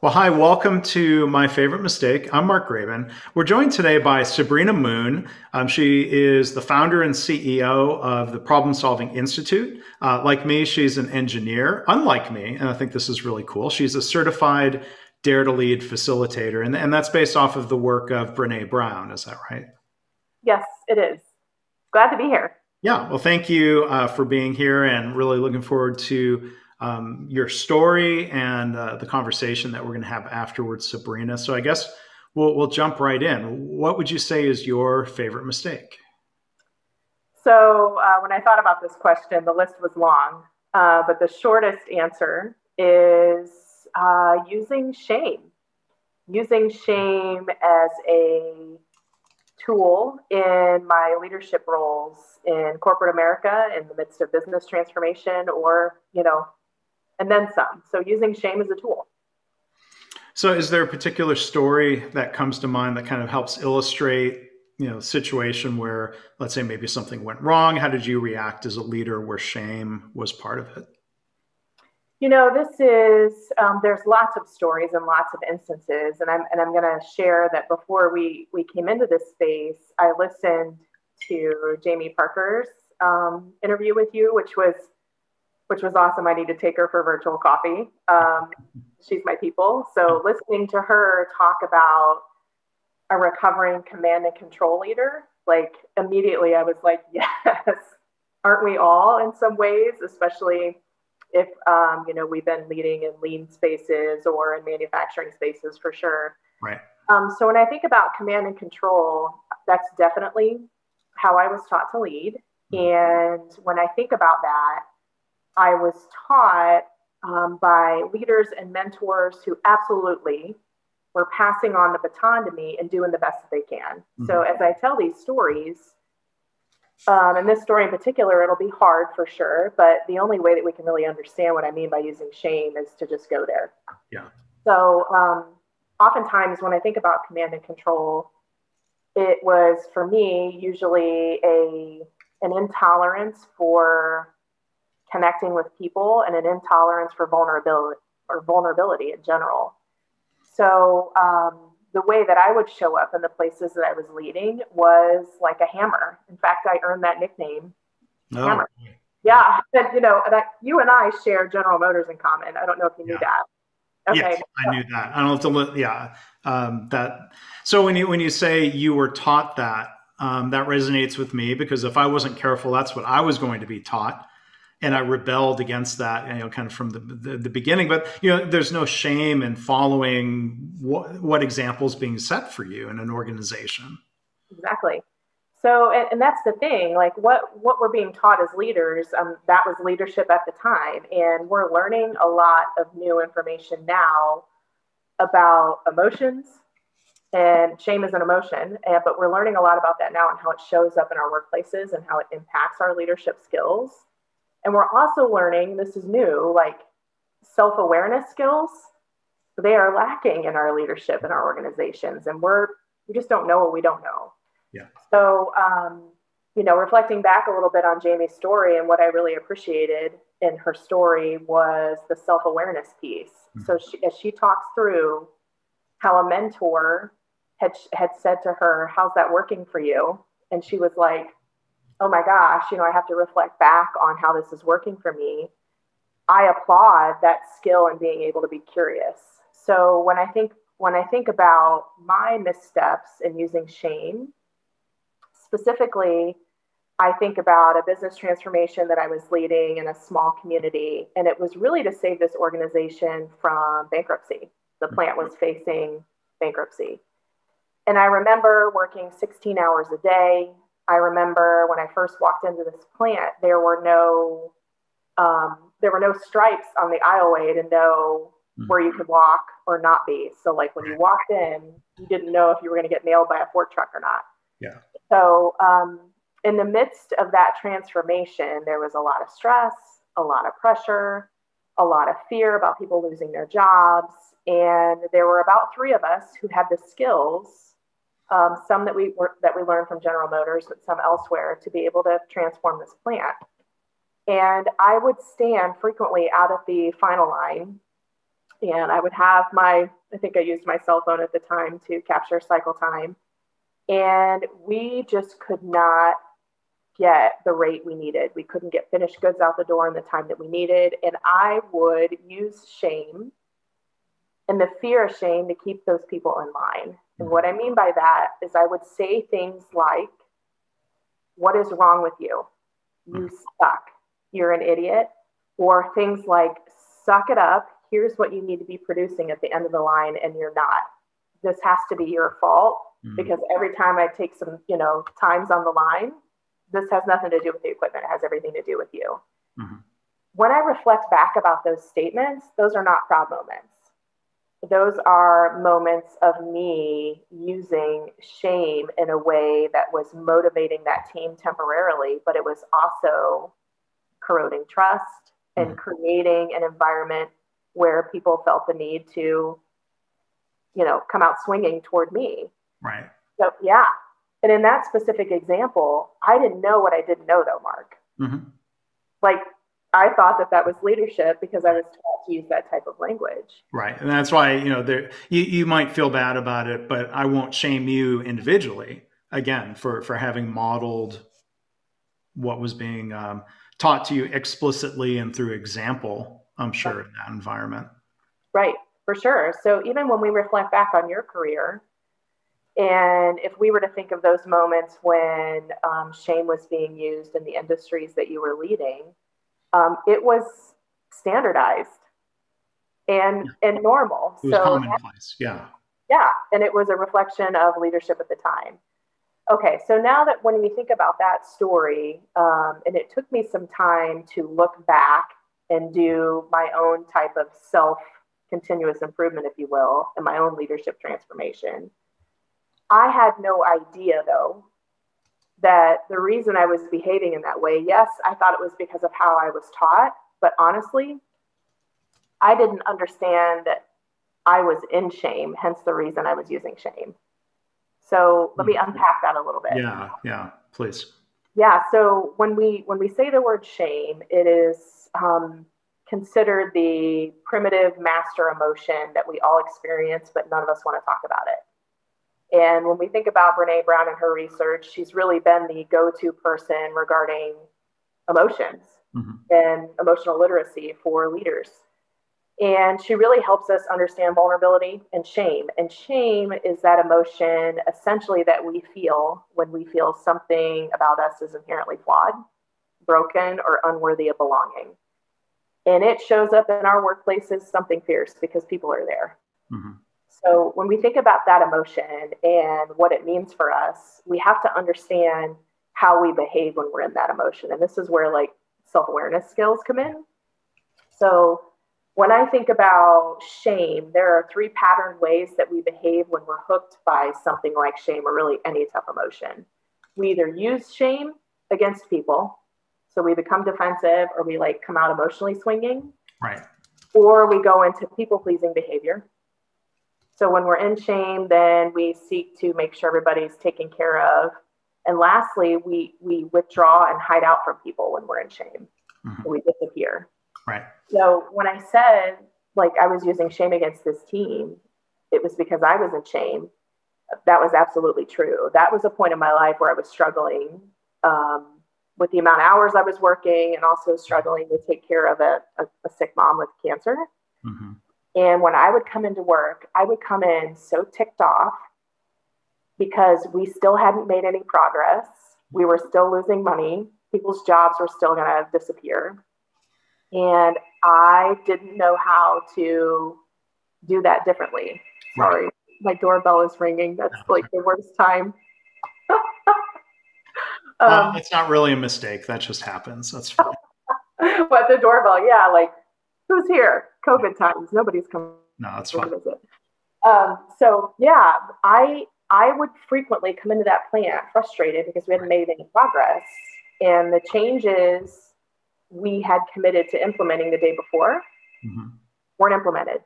Well, hi, welcome to My Favorite Mistake. I'm Mark Graven. We're joined today by Sabrina Moon. She is the founder and CEO of the Problem Solving Institute. Like me, she's an engineer. Unlike me, and I think this is really cool, she's a certified Dare to Lead facilitator, and that's based off of the work of Brené Brown. Is that right? Yes, it is. Glad to be here. Yeah, well, thank you for being here and really looking forward to your story and the conversation that we're going to have afterwards, Sabrina. So I guess we'll jump right in. What would you say is your favorite mistake? So when I thought about this question, the list was long, but the shortest answer is using shame. Using shame as a tool in my leadership roles in corporate America in the midst of business transformation or, and then some. So using shame as a tool. So is there a particular story that comes to mind that kind of helps illustrate, situation where, let's say, maybe something went wrong? How did you react as a leader where shame was part of it? This is, there's lots of stories and lots of instances. And I'm going to share that before we came into this space, I listened to Jamie Parker's interview with you, which was awesome. I need to take her for virtual coffee. She's my people. So listening to her talk about a recovering command and control leader, like immediately I was like, yes, aren't we all in some ways, especially if, we've been leading in lean spaces or in manufacturing spaces for sure. Right. So when I think about command and control, that's definitely how I was taught to lead. And when I think about that, I was taught by leaders and mentors who absolutely were passing on the baton to me and doing the best that they can. Mm-hmm. So as I tell these stories, and this story in particular, it'll be hard for sure, but the only way that we can really understand what I mean by using shame is to just go there. Yeah. So oftentimes when I think about command and control, it was for me usually an intolerance for connecting with people and an intolerance for vulnerability in general. So the way that I would show up in the places that I was leading was like a hammer. In fact, I earned that nickname, Hammer. Yeah, and that you and I share General Motors in common. I don't know if you knew that. Okay. Yes, I knew that. I don't have to look. Yeah, that. So when you say you were taught that, that resonates with me because if I wasn't careful, that's what I was going to be taught. And I rebelled against that, kind of from the beginning. But there's no shame in following what examples being set for you in an organization. Exactly. So, and that's the thing. Like what we're being taught as leaders, that was leadership at the time, and we're learning a lot of new information now about emotions. And shame is an emotion, but we're learning a lot about that now and how it shows up in our workplaces and how it impacts our leadership skills. And we're also learning, this is new, like self-awareness skills. They are lacking in our leadership in our organizations. And we just don't know what we don't know. Yeah. So, reflecting back a little bit on Jamie's story, and what I really appreciated in her story was the self-awareness piece. Mm-hmm. So as she talks through how a mentor had said to her, "How's that working for you?" And she was like, oh my gosh, I have to reflect back on how this is working for me. I applaud that skill in being able to be curious. So when I think about my missteps in using shame, specifically, I think about a business transformation that I was leading in a small community, and it was really to save this organization from bankruptcy. The plant was facing bankruptcy. And I remember working 16 hours a day. I remember when I first walked into this plant, there were no stripes on the aisleway to know where you could walk or not be. So like when you walked in, you didn't know if you were going to get nailed by a fork truck or not. Yeah. So in the midst of that transformation, there was a lot of stress, a lot of pressure, a lot of fear about people losing their jobs. And there were about 3 of us who had the skills, some that we learned from General Motors, but some elsewhere, to be able to transform this plant. And I would stand frequently out at the final line and I would have I think I used my cell phone at the time to capture cycle time. And we just could not get the rate we needed. We couldn't get finished goods out the door in the time that we needed. And I would use shame and the fear of shame to keep those people in line. And what I mean by that is I would say things like, what is wrong with you? You suck. You're an idiot. Or things like, suck it up. Here's what you need to be producing at the end of the line, and you're not. This has to be your fault because every time I take some, times on the line, this has nothing to do with the equipment. It has everything to do with you. When I reflect back about those statements, those are not proud moments. Those are moments of me using shame in a way that was motivating that team temporarily, but it was also corroding trust and creating an environment where people felt the need to, come out swinging toward me. Right. So, yeah. And in that specific example, I didn't know what I didn't know, though, Mark. Like, I thought that was leadership because I was taught to use that type of language. Right. And that's why, you might feel bad about it, but I won't shame you individually, again, for having modeled what was being taught to you explicitly and through example, I'm sure, in that environment. Right. For sure. So even when we reflect back on your career, and if we were to think of those moments when shame was being used in the industries that you were leading, it was standardized and normal. It was commonplace. Yeah. Yeah. And it was a reflection of leadership at the time. Okay. So now that when we think about that story, and it took me some time to look back and do my own type of continuous improvement, if you will, and my own leadership transformation. I had no idea, though, that the reason I was behaving in that way, yes, I thought it was because of how I was taught, but honestly, I didn't understand that I was in shame, hence the reason I was using shame. So let me unpack that a little bit. Yeah, please. Yeah, so when we say the word shame, it is considered the primitive master emotion that we all experience, but none of us want to talk about it. And when we think about Brené Brown and her research, she's really been the go-to person regarding emotions and emotional literacy for leaders. And she really helps us understand vulnerability and shame. And shame is that emotion essentially that we feel when we feel something about us is inherently flawed, broken, or unworthy of belonging. And it shows up in our workplaces, something fierce, because people are there. So when we think about that emotion and what it means for us, we have to understand how we behave when we're in that emotion. And this is where self-awareness skills come in. So when I think about shame, there are 3 patterned ways that we behave when we're hooked by something like shame or really any tough emotion. We either use shame against people, so we become defensive, or we come out emotionally swinging. Right. Or we go into people-pleasing behavior. So when we're in shame, then we seek to make sure everybody's taken care of. And lastly, we withdraw and hide out from people when we're in shame. So we disappear. Right. So when I said, I was using shame against this team, it was because I was in shame. That was absolutely true. That was a point in my life where I was struggling with the amount of hours I was working and also struggling to take care of a sick mom with cancer. And when I would come into work, I would come in so ticked off because we still hadn't made any progress. We were still losing money. People's jobs were still going to disappear. And I didn't know how to do that differently. Sorry, my doorbell is ringing. That's the worst time. It's not really a mistake. That just happens. That's fine. But the doorbell, yeah, who's here? COVID times. Nobody's coming. No, that's fine. To visit. So yeah, I would frequently come into that plant frustrated because we hadn't made any progress, and the changes we had committed to implementing the day before weren't implemented.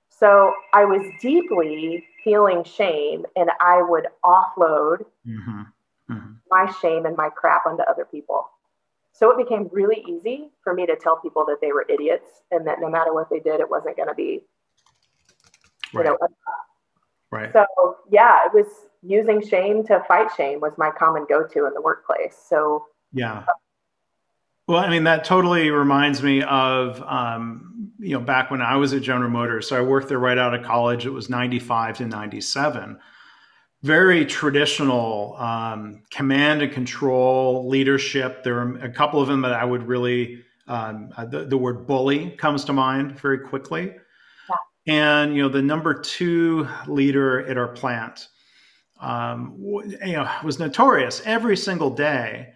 So I was deeply feeling shame, and I would offload my shame and my crap onto other people. So it became really easy for me to tell people that they were idiots and that no matter what they did, it wasn't going to be Right. you know. Right. So yeah, it was using shame to fight shame was my common go-to in the workplace. So Yeah. Well, I mean, that totally reminds me of, back when I was at General Motors. So I worked there right out of college. It was 95 to 97. Very traditional command and control leadership. There are a couple of them that I would really, the word bully comes to mind very quickly. yeah. And, the number two leader at our plant, was notorious every single day.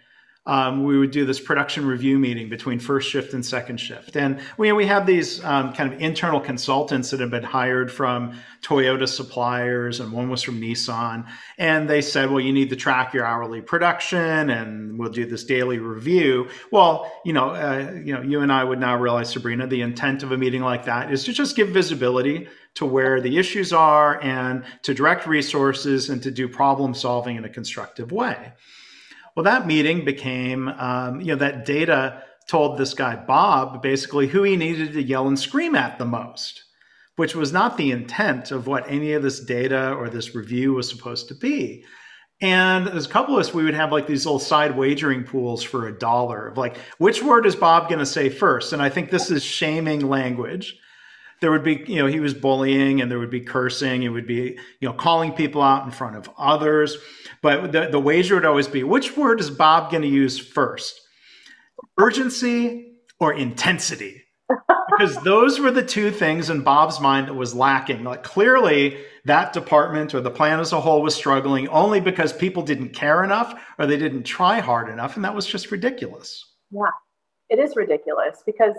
We would do this production review meeting between first shift and second shift. And we have these kind of internal consultants that have been hired from Toyota suppliers, and one was from Nissan. And they said, well, you need to track your hourly production, and we'll do this daily review. Well, you and I would now realize, Sabrina, the intent of a meeting like that is to just give visibility to where the issues are and to direct resources and to do problem solving in a constructive way. Well, that meeting became, that data told this guy, Bob, basically who he needed to yell and scream at the most, which was not the intent of what any of this data or this review was supposed to be. And as a couple of us, we would have like these little side wagering pools for $1 of like, which word is Bob going to say first? And I think this is shaming language. There would be, he was bullying, and there would be cursing. It would be, calling people out in front of others. But the wager would always be, which word is Bob going to use first? Urgency or intensity? Because those were the two things in Bob's mind that was lacking. Like clearly that department or the plan as a whole was struggling only because people didn't care enough or they didn't try hard enough. And that was just ridiculous. Yeah, it is ridiculous because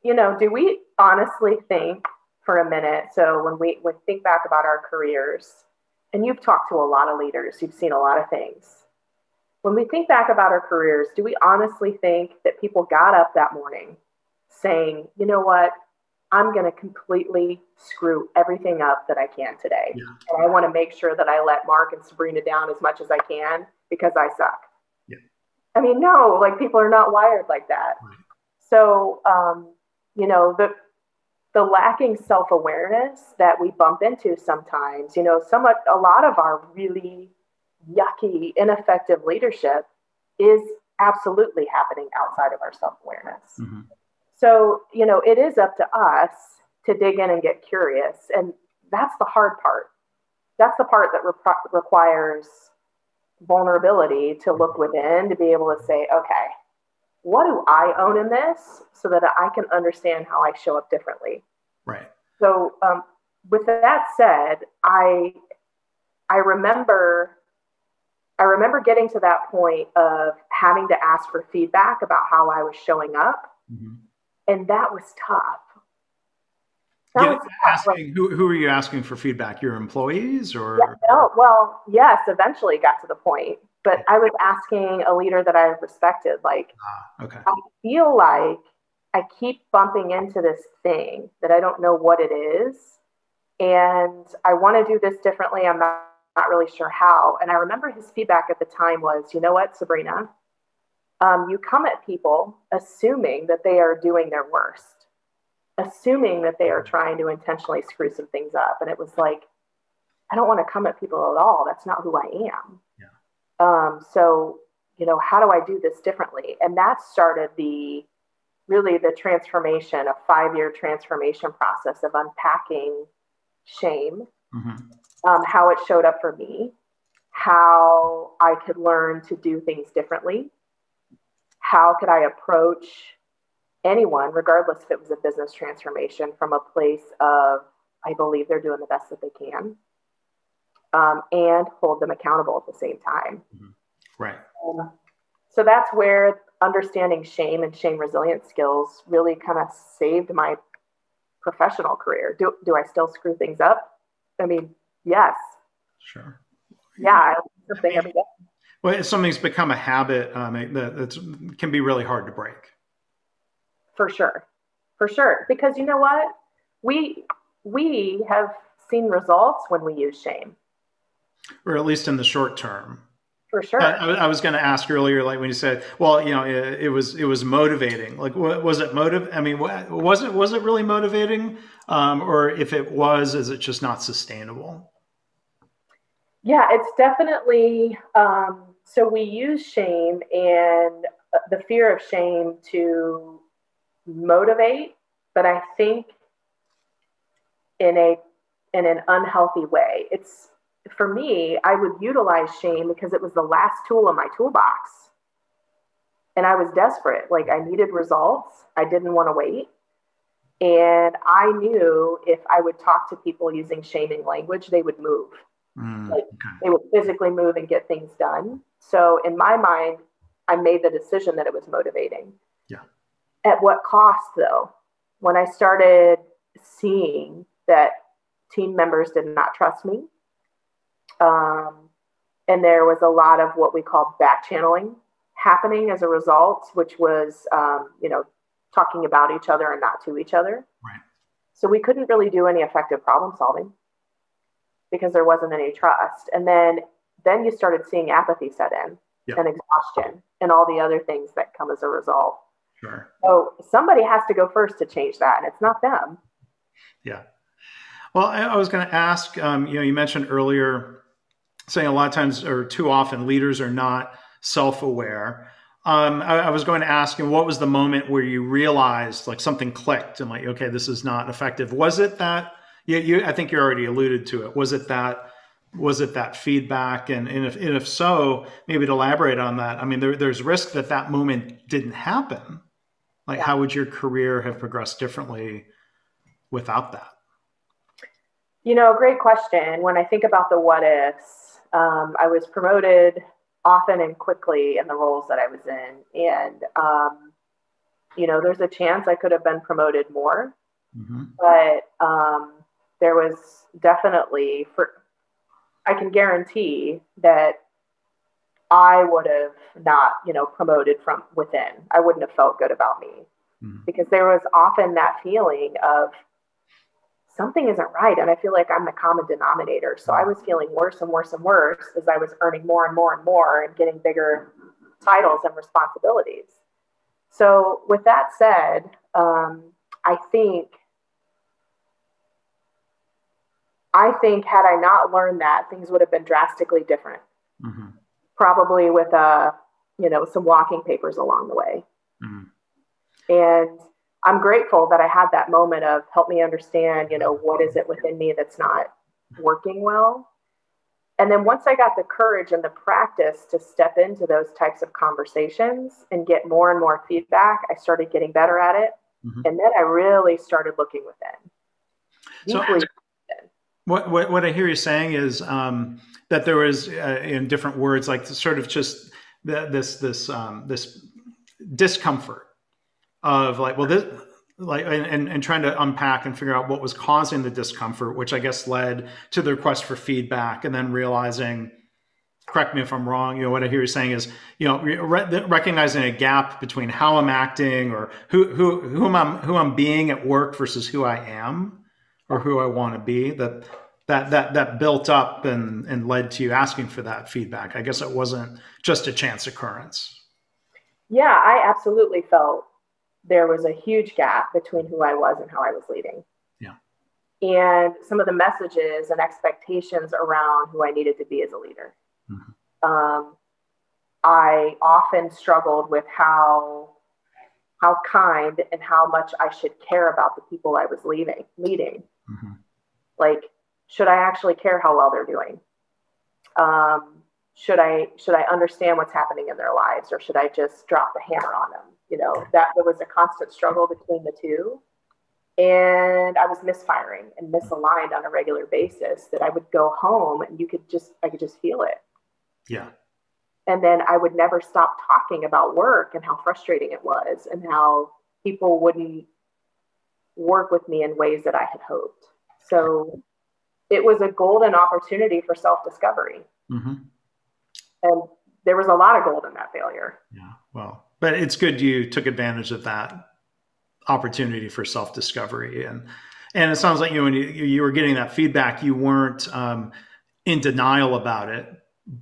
do we honestly think for a minute? So when we think back about our careers, and you've talked to a lot of leaders, you've seen a lot of things. When we think back about our careers, do we honestly think that people got up that morning saying, you know what, I'm going to completely screw everything up that I can today. Yeah. And I want to make sure that I let Mark and Sabrina down as much as I can because I suck. Yeah. I mean, no, like people are not wired like that. Right. So, the lacking self-awareness that we bump into sometimes, a lot of our really yucky, ineffective leadership is absolutely happening outside of our self-awareness. Mm-hmm. So, it is up to us to dig in and get curious. And that's the hard part. That's the part that requires vulnerability to look within, to be able to say, okay, what do I own in this so that I can understand how I show up differently? Right. So with that said, I remember getting to that point of having to ask for feedback about how I was showing up. Mm-hmm. And that was tough. Who are you asking for feedback? Your employees or? Yeah, well, yes, eventually got to the point. But I was asking a leader that I respected, like, okay. I feel like I keep bumping into this thing that I don't know what it is. And I want to do this differently. I'm not really sure how. And I remember his feedback at the time was, you know what, Sabrina, you come at people assuming that they are doing their worst, assuming that they are trying to intentionally screw some things up. And it was like, I don't want to come at people at all. That's not who I am. Yeah. So, how do I do this differently? And that started the transformation, a 5-year transformation process of unpacking shame, mm-hmm. How it showed up for me, how I could learn to do things differently, how could I approach anyone, regardless if it was a business transformation, from a place of, I believe they're doing the best that they can. And hold them accountable at the same time. Mm-hmm. Right. So that's where understanding shame and shame resilience skills really kind of saved my professional career. Do I still screw things up? I mean, yes. Sure. Yeah. Well, something's become a habit that can be really hard to break. For sure. Because you know what? We have seen results when we use shame. Or at least in the short term. For sure. I was going to ask earlier, like when you said, well, it was motivating. Like, was it I mean, was it really motivating? Or if it was, is it just not sustainable? Yeah, it's definitely, so we use shame and the fear of shame to motivate, but I think in a in an unhealthy way. It's for me, I would utilize shame because it was the last tool in my toolbox. And I was desperate. Like I needed results. I didn't want to wait. And I knew if I would talk to people using shaming language, they would move. Like Okay. they would physically move and get things done. So in my mind, I made the decision that it was motivating. Yeah. At what cost, though? When I started seeing that team members did not trust me, and there was a lot of what we call back channeling happening as a result, which was, talking about each other and not to each other. Right. So we couldn't really do any effective problem solving because there wasn't any trust. And then you started seeing apathy set in, Yep. and exhaustion and all the other things that come as a result. Sure. So somebody has to go first to change that, and it's not them. Yeah. Well, I was going to ask, you mentioned earlier saying a lot of times or too often leaders are not self-aware. I was going to ask you, what was the moment where you realized like something clicked and like, okay, this is not effective? Was it that, I think you already alluded to it. Was it that feedback? And if so, maybe to elaborate on that. I mean, there's risk that moment didn't happen. Like, Yeah. how would your career have progressed differently without that? Great question. When I think about the what ifs, I was promoted often and quickly in the roles that I was in. And, there's a chance I could have been promoted more, but there was definitely, I can guarantee that I would have not, promoted from within. I wouldn't have felt good about me because there was often that feeling of something isn't right. And I feel like I'm the common denominator. So I was feeling worse and worse and worse as I was earning more and more and more and getting bigger titles and responsibilities. So with that said, I think had I not learned that, things would have been drastically different. Probably with some walking papers along the way. And I'm grateful that I had that moment of help me understand, what is it within me that's not working well. And then once I got the courage and the practice to step into those types of conversations and get more and more feedback, I started getting better at it. And then I really started looking within. So what I hear you saying is that there was, in different words, like sort of just this discomfort of like, well, this, like, and trying to unpack and figure out what was causing the discomfort, which I guess led to the request for feedback, and then realizing, correct me if I'm wrong, what I hear you saying is, recognizing a gap between how I'm acting or who I'm being at work versus who I am or who I want to be, that built up and led to you asking for that feedback. I guess it wasn't just a chance occurrence. Yeah, I absolutely felt there was a huge gap between who I was and how I was leading. Yeah. And some of the messages and expectations around who I needed to be as a leader. I often struggled with how kind and how much I should care about the people I was leading. Like, should I actually care how well they're doing? Should I understand what's happening in their lives, or should I just drop the hammer on them? That there was a constant struggle between the two. And I was misfiring and misaligned on a regular basis, that I would go home and I could just feel it. Yeah. And then I would never stop talking about work and how frustrating it was and how people wouldn't work with me in ways that I had hoped. So it was a golden opportunity for self-discovery. And there was a lot of gold in that failure. Yeah. Well, but it's good you took advantage of that opportunity for self-discovery. And it sounds like when you were getting that feedback, you weren't in denial about it,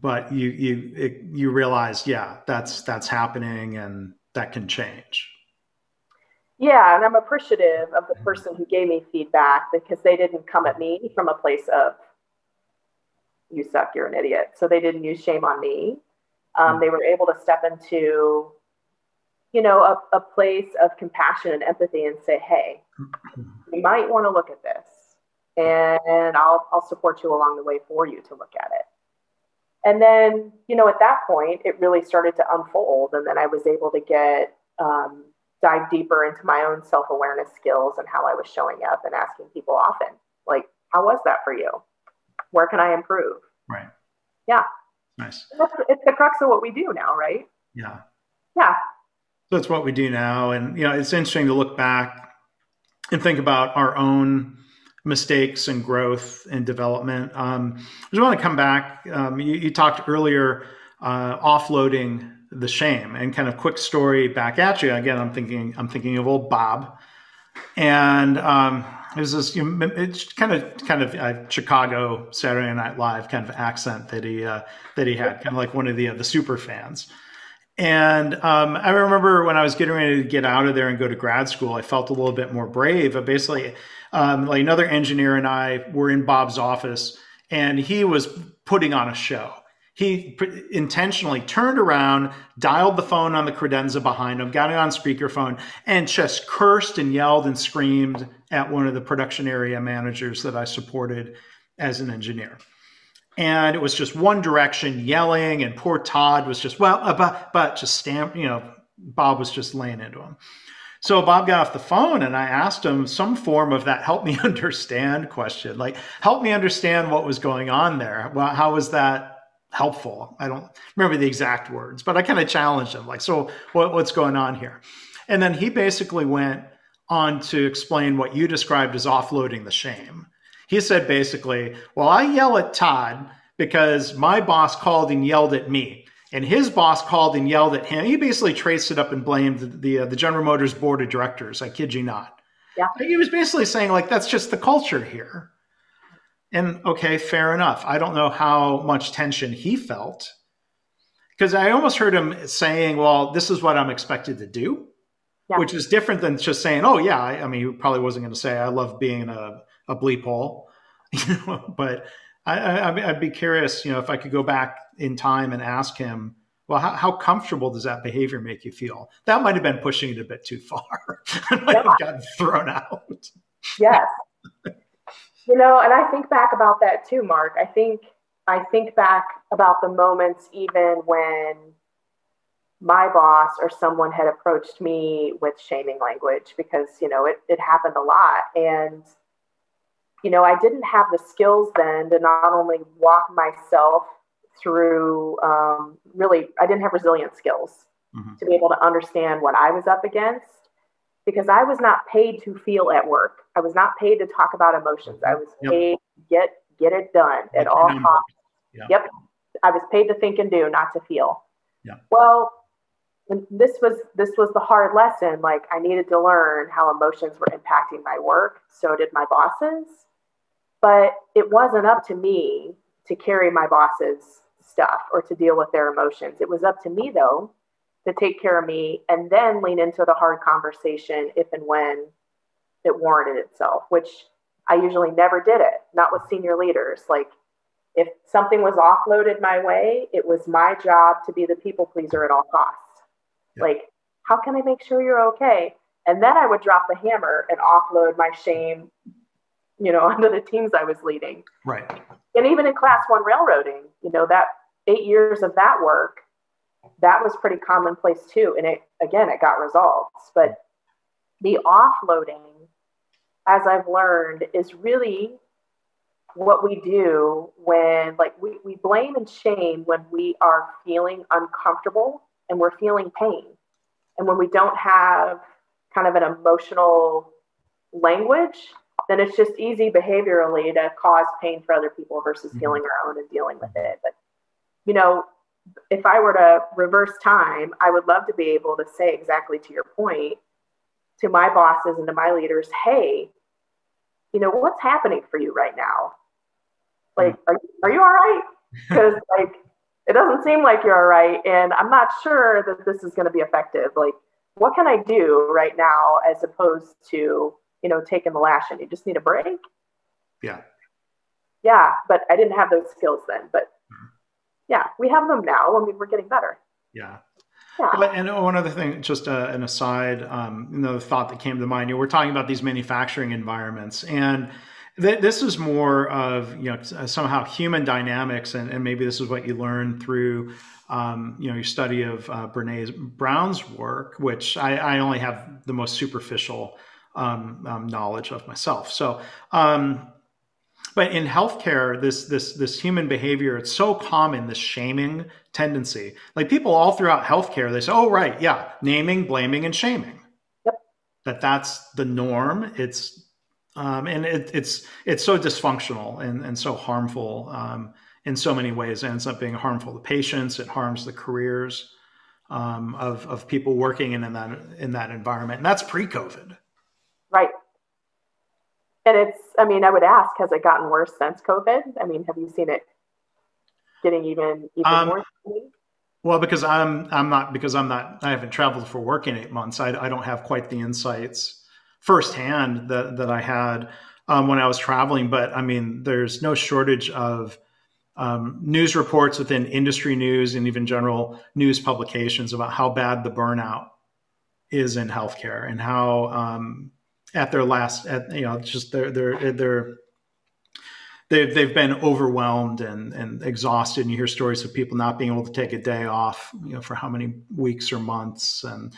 but you realize, yeah, that's happening and that can change. Yeah, and I'm appreciative of the person who gave me feedback because they didn't come at me from a place of you suck, you're an idiot. So they didn't use shame on me. They were able to step into, a place of compassion and empathy and say, hey, you might want to look at this, and I'll support you along the way for you to look at it. And then, at that point, it really started to unfold. And then I was able to dive deeper into my own self-awareness skills and how I was showing up and asking people often, like, how was that for you? Where can I improve? Right. Yeah. Nice. It's the crux of what we do now, right? Yeah. Yeah. So that's what we do now. And, it's interesting to look back and think about our own mistakes and growth and development. I just want to come back. You talked earlier, offloading the shame, and kind of quick story back at you. Again, I'm thinking of old Bob, and it was this, it's kind of Chicago Saturday Night Live kind of accent that he had, kind of like one of the super fans. And I remember when I was getting ready to get out of there and go to grad school, I felt a little bit more brave. But basically, like another engineer and I were in Bob's office, and he was putting on a show. He intentionally turned around, dialed the phone on the credenza behind him, got it on speakerphone, and just cursed and yelled and screamed at one of the production area managers that I supported as an engineer. And it was just one direction yelling, and poor Todd was just, but just stamp, Bob was just laying into him. So Bob got off the phone, and I asked him some form of that help me understand question, like help me understand what was going on there. Well, how was that helpful? I don't remember the exact words, but I kind of challenged him, like, so what's going on here? And then he basically went on to explain what you described as offloading the shame. He said basically, well, I yell at Todd because my boss called and yelled at me, and his boss called and yelled at him. He basically traced it up and blamed the General Motors board of directors. I kid you not. Yeah. He was basically saying, like, that's just the culture here. And okay, fair enough. I don't know how much tension he felt, because I almost heard him saying, well, this is what I'm expected to do, which is different than just saying, oh yeah, I mean, he probably wasn't going to say, I love being a bleep hole, but I'd be curious, if I could go back in time and ask him, well, how comfortable does that behavior make you feel? That might have been pushing it a bit too far. I might have gotten thrown out. Yes. And I think back about that too, Mark. I think back about the moments even when my boss or someone had approached me with shaming language, because, it happened a lot. And, I didn't have the skills then to not only walk myself through, I didn't have resilient skills to be able to understand what I was up against, because I was not paid to feel at work. I was not paid to talk about emotions. I was paid to get it done at all costs. Yep. I was paid to think and do, not to feel. Yeah. Well, this was the hard lesson. Like, I needed to learn how emotions were impacting my work. So did my bosses. But it wasn't up to me to carry my boss's stuff or to deal with their emotions. It was up to me, though, to take care of me and then lean into the hard conversation if and when it warranted itself, which I usually never did it, not with senior leaders. Like, if something was offloaded my way, it was my job to be the people pleaser at all costs. Yep. Like, how can I make sure you're okay? And then I would drop the hammer and offload my shame, onto the teams I was leading. Right. And even in class 1 railroading, that 8 years of that work, that was pretty commonplace too. And it got resolved. But the offloading, as I've learned, is really what we do when, like, we blame and shame when we are feeling uncomfortable and we're feeling pain. And when we don't have kind of an emotional language, then it's just easy behaviorally to cause pain for other people versus healing our own and dealing with it. But, if I were to reverse time, I would love to be able to say exactly to your point to my bosses and to my leaders, hey, what's happening for you right now? Like, are you all right? Because, like, it doesn't seem like you're all right. And I'm not sure that this is going to be effective. Like, what can I do right now as opposed to, taking the lash and you just need a break? Yeah. Yeah. But I didn't have those skills then. But yeah, we have them now. I mean, we're getting better. Yeah. Yeah. Well, and one other thing, just an aside, the thought that came to mind, we're talking about these manufacturing environments, and this is more of, somehow human dynamics, and maybe this is what you learn through, your study of Brené Brown's work, which I only have the most superficial knowledge of myself. So, but in healthcare, this human behavior, it's so common, this shaming tendency. Like people all throughout healthcare, they say, "Oh, right, yeah, naming, blaming, and shaming." Yep. That's the norm. It's it's so dysfunctional and so harmful in so many ways. It ends up being harmful to patients. It harms the careers of people working in that environment. And that's pre-COVID. Right. And I would ask, has it gotten worse since COVID? I mean, have you seen it getting even worse? Well, because I haven't traveled for work in 8 months. I don't have quite the insights firsthand that I had when I was traveling. But I mean, there's no shortage of news reports within industry news and even general news publications about how bad the burnout is in healthcare and how at their last, just they've been overwhelmed and exhausted. And you hear stories of people not being able to take a day off, for how many weeks or months, and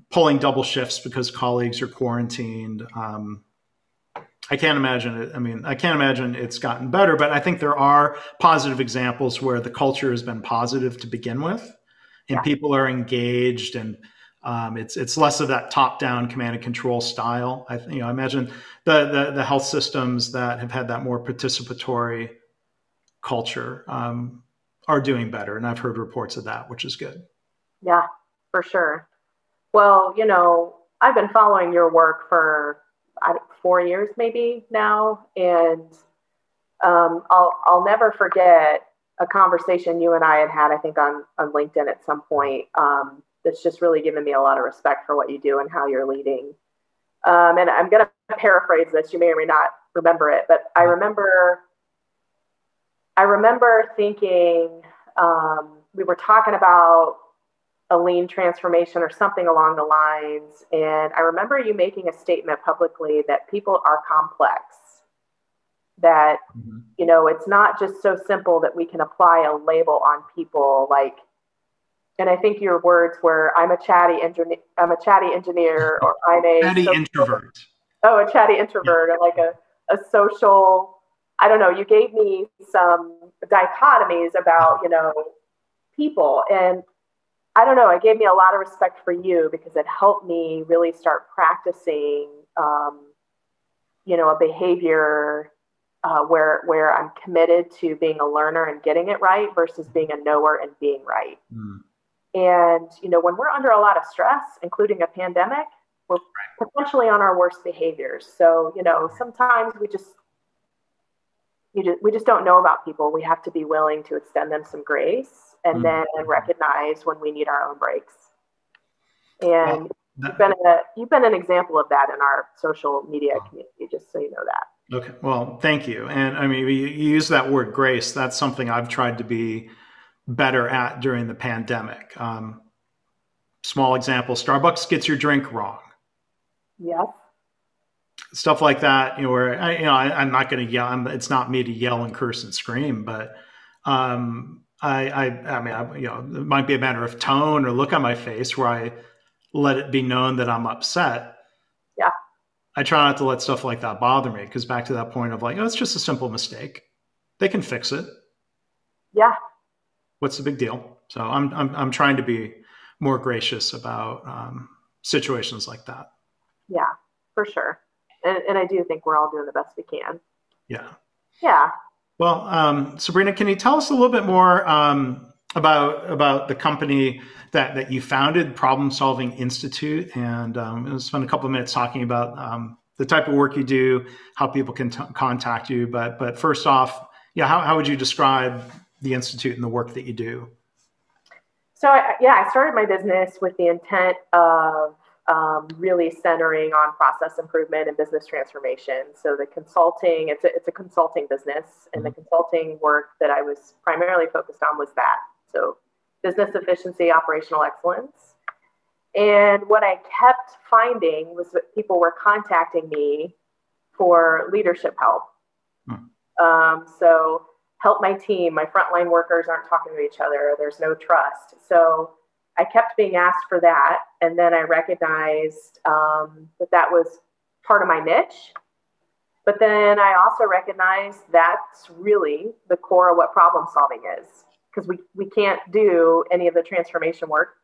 pulling double shifts because colleagues are quarantined. I can't imagine it. I mean, I can't imagine it's gotten better, but I think there are positive examples where the culture has been positive to begin with, and people are engaged, and it's less of that top-down command and control style. I imagine the health systems that have had that more participatory culture are doing better, and I've heard reports of that, which is good. Yeah, for sure. Well, I've been following your work for 4 years maybe now, and I'll never forget a conversation you and I had I think on LinkedIn at some point. That's just really given me a lot of respect for what you do and how you're leading. And I'm going to paraphrase this. You may or may not remember it, but I remember thinking we were talking about a lean transformation or something along the lines. And I remember you making a statement publicly that people are complex, that, it's not just so simple that we can apply a label on people. Like, and I think your words were, I'm a chatty engineer, or I'm a chatty introvert. Oh, a chatty introvert, or like a social, I don't know. You gave me some dichotomies about, people. And I don't know, it gave me a lot of respect for you because it helped me really start practicing, a behavior where I'm committed to being a learner and getting it right versus being a knower and being right. And, when we're under a lot of stress, including a pandemic, we're potentially on our worst behaviors. So, sometimes we just don't know about people. We have to be willing to extend them some grace and then recognize when we need our own breaks. And you've been an example of that in our social media community, just so you know that. Okay. Well, thank you. And I mean, you use that word grace. That's something I've tried to be better at during the pandemic. Small example, Starbucks gets your drink wrong. Yes. Stuff like that, where I'm not going to yell. It's not me to yell and curse and scream, but it might be a matter of tone or look on my face where I let it be known that I'm upset. Yeah. I try not to let stuff like that bother me, because back to that point of like, it's just a simple mistake. They can fix it. Yeah. What's the big deal? So I'm trying to be more gracious about situations like that. Yeah, for sure. And I do think we're all doing the best we can. Yeah. Yeah. Well, Sabrina, can you tell us a little bit more about the company that you founded, Problem Solving Institute, and we'll spend a couple of minutes talking about the type of work you do, how people can contact you. But first off, how would you describe the Institute and the work that you do? So I started my business with the intent of really centering on process improvement and business transformation. So the consulting, it's a consulting business, and the consulting work that I was primarily focused on was that. So business efficiency, operational excellence. And what I kept finding was that people were contacting me for leadership help. So help my team, my frontline workers aren't talking to each other, there's no trust. So I kept being asked for that. And then I recognized that was part of my niche. But then I also recognized that's really the core of what problem solving is. Because we can't do any of the transformation work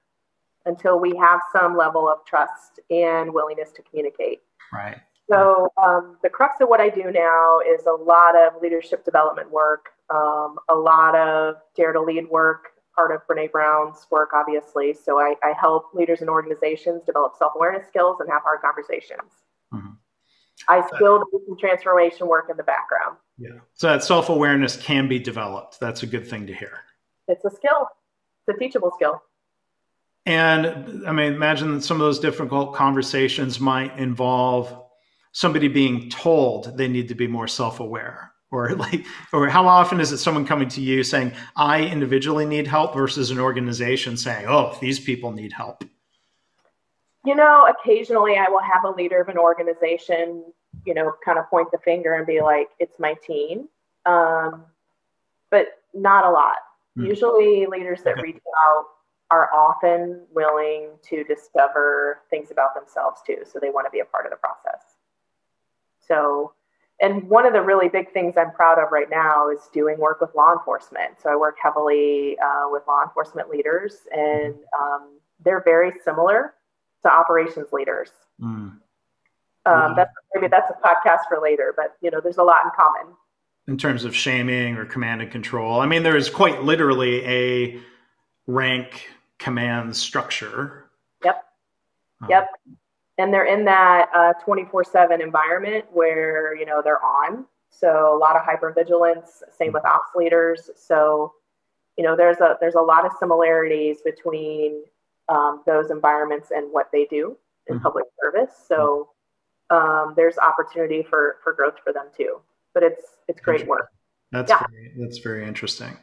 until we have some level of trust and willingness to communicate. Right. So the crux of what I do now is a lot of leadership development work, a lot of dare to lead work, part of Brené Brown's work, obviously. So I help leaders and organizations develop self-awareness skills and have hard conversations. I still do some transformation work in the background. Yeah. So that self-awareness can be developed. That's a good thing to hear. It's a skill. It's a teachable skill. And I mean, imagine that some of those difficult conversations might involve somebody being told they need to be more self-aware, or how often is it someone coming to you saying, I individually need help, versus an organization saying, oh, these people need help? You know, occasionally I will have a leader of an organization, you know, kind of point the finger and be like, it's my team. But not a lot. Usually leaders that reach out are often willing to discover things about themselves too. So they want to be a part of the process. So, and one of the really big things I'm proud of right now is doing work with law enforcement. So I work heavily with law enforcement leaders, and they're very similar to operations leaders. That's a podcast for later, but you know, there's a lot in common. In terms of shaming or command and control. I mean, there is quite literally a rank command structure. Yep. And they're in that 24/7 environment where, you know, they're on. So a lot of hypervigilance, same with ops leaders. So, you know, there's a lot of similarities between those environments and what they do in public service. So there's opportunity for growth for them too. But it's great work. That's very interesting.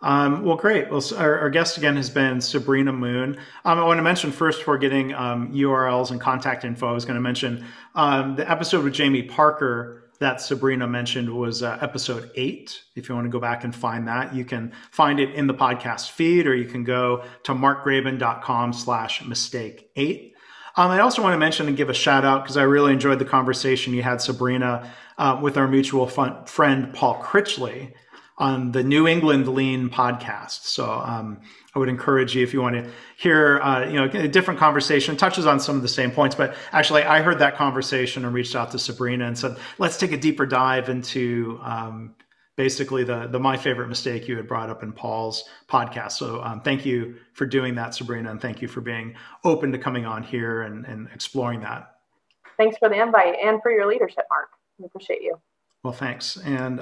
Well, great. Well, our guest again has been Sabrina Moon. I want to mention first, before getting URLs and contact info, I was going to mention the episode with Jamie Parker that Sabrina mentioned was episode 8. If you want to go back and find that, you can find it in the podcast feed, or you can go to markgraban.com/mistake8. I also want to mention and give a shout out, because I really enjoyed the conversation you had, Sabrina, with our mutual friend, Paul Critchley, on the New England Lean podcast. So I would encourage you, if you want to hear, a different conversation, touches on some of the same points. But actually, I heard that conversation and reached out to Sabrina and said, let's take a deeper dive into basically the My Favorite Mistake you had brought up in Paul's podcast. So thank you for doing that, Sabrina, and thank you for being open to coming on here and exploring that. Thanks for the invite and for your leadership, Mark. I appreciate you. Well, thanks. And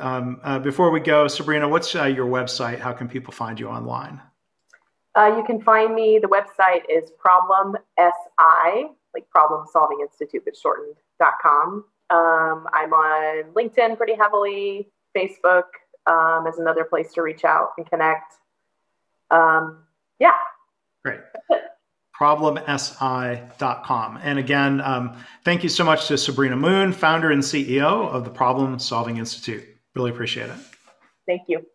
before we go, Sabrina, what's your website? How can people find you online? You can find me. The website is ProblemSI, like Problem Solving Institute, but shortened.com. I'm on LinkedIn pretty heavily. Facebook is another place to reach out and connect. Great. ProblemSI.com. And again, thank you so much to Sabrina Moon, founder and CEO of the Problem Solving Institute. Really appreciate it. Thank you.